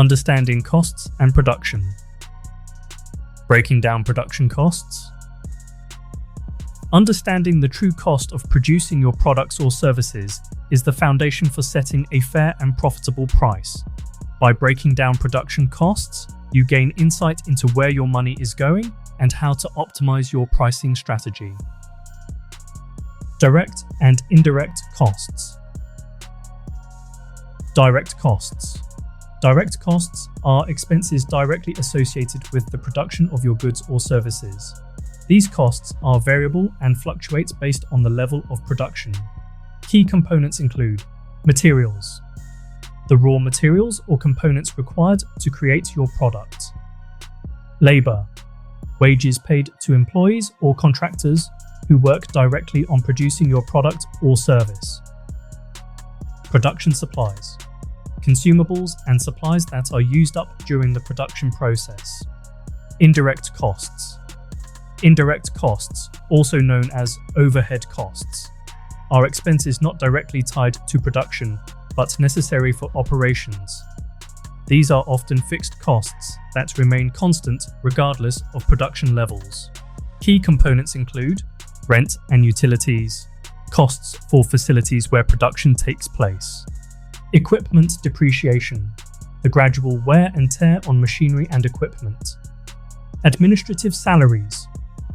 Understanding costs and production. Breaking down production costs. Understanding the true cost of producing your products or services is the foundation for setting a fair and profitable price. By breaking down production costs, you gain insight into where your money is going and how to optimize your pricing strategy. Direct and indirect costs. Direct costs. Direct costs are expenses directly associated with the production of your goods or services. These costs are variable and fluctuate based on the level of production. Key components include materials, the raw materials or components required to create your product. Labor, wages paid to employees or contractors who work directly on producing your product or service. Production supplies, consumables and supplies that are used up during the production process. Indirect costs. Indirect costs, also known as overhead costs, are expenses not directly tied to production, but necessary for operations. These are often fixed costs that remain constant regardless of production levels. Key components include rent and utilities, costs for facilities where production takes place, equipment depreciation, the gradual wear and tear on machinery and equipment, administrative salaries,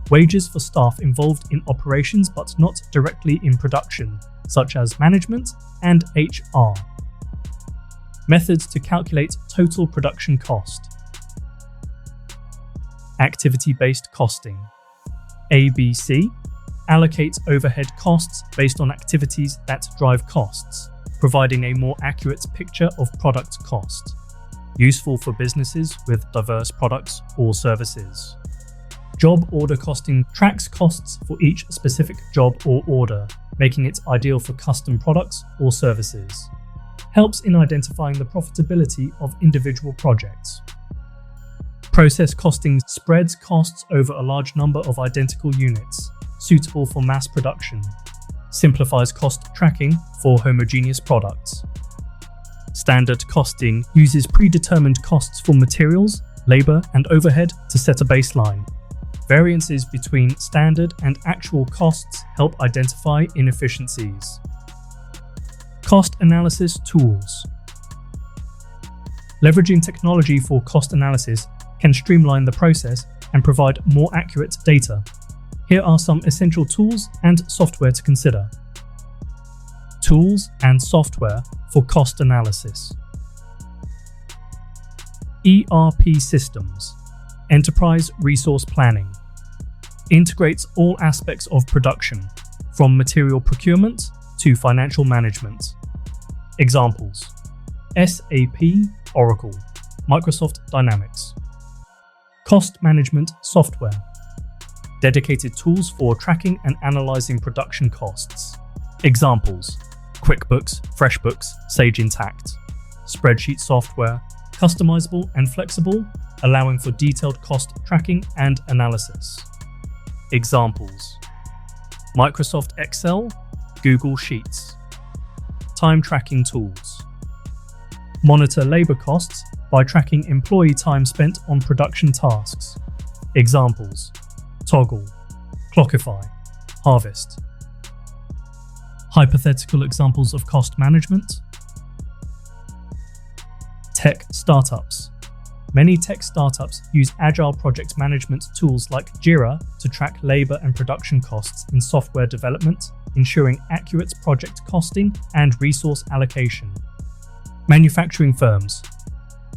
wages for staff involved in operations but not directly in production, such as management and HR. Methods to calculate total production cost. Activity-based costing. ABC. Allocate overhead costs based on activities that drive costs, providing a more accurate picture of product cost. Useful for businesses with diverse products or services. Job order costing tracks costs for each specific job or order, making it ideal for custom products or services. Helps in identifying the profitability of individual projects. Process costing spreads costs over a large number of identical units, suitable for mass production. Simplifies cost tracking for homogeneous products. Standard costing uses predetermined costs for materials, labor, and overhead to set a baseline. Variances between standard and actual costs help identify inefficiencies. Cost analysis tools. Leveraging technology for cost analysis can streamline the process and provide more accurate data. Here are some essential tools and software to consider. Tools and software for cost analysis. ERP systems. Enterprise Resource Planning. Integrates all aspects of production, from material procurement to financial management. Examples: SAP, Oracle, Microsoft Dynamics. Cost management software. Dedicated tools for tracking and analyzing production costs. Examples: QuickBooks, FreshBooks, Sage Intacct. Spreadsheet software, customizable and flexible, allowing for detailed cost tracking and analysis. Examples: Microsoft Excel, Google Sheets. Time tracking tools. Monitor labor costs by tracking employee time spent on production tasks. Examples: Toggle, Clockify, Harvest. Hypothetical examples of cost management. Tech startups. Many tech startups use agile project management tools like Jira to track labor and production costs in software development, ensuring accurate project costing and resource allocation. Manufacturing firms.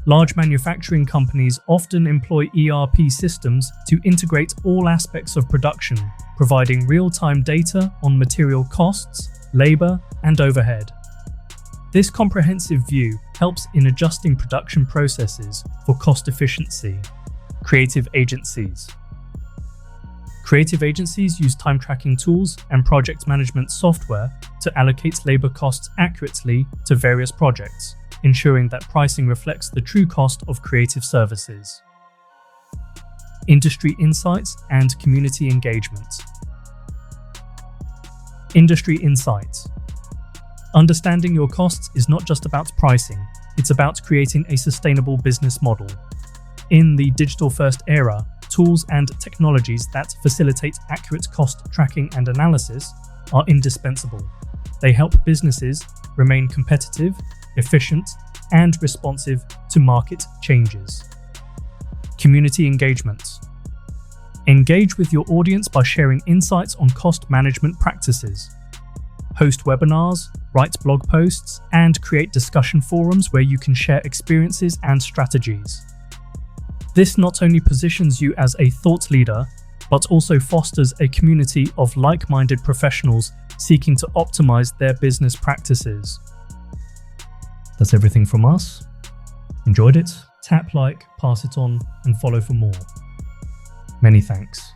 Large manufacturing companies often employ ERP systems to integrate all aspects of production, providing real-time data on material costs, labor, and overhead. This comprehensive view helps in adjusting production processes for cost efficiency. Creative agencies. Creative agencies use time tracking tools and project management software to allocate labor costs accurately to various projects, ensuring that pricing reflects the true cost of creative services. Industry insights and community engagement. Industry insights. Understanding your costs is not just about pricing, It's about creating a sustainable business model. In the digital-first era, tools and technologies that facilitate accurate cost tracking and analysis are indispensable. They help businesses remain competitive, efficient, and responsive to market changes. Community engagement. Engage with your audience by sharing insights on cost management practices. Host webinars, write blog posts, and create discussion forums where you can share experiences and strategies. This not only positions you as a thought leader, but also fosters a community of like-minded professionals seeking to optimize their business practices. That's everything from us. Enjoyed it? Tap like, pass it on, and follow for more. Many thanks.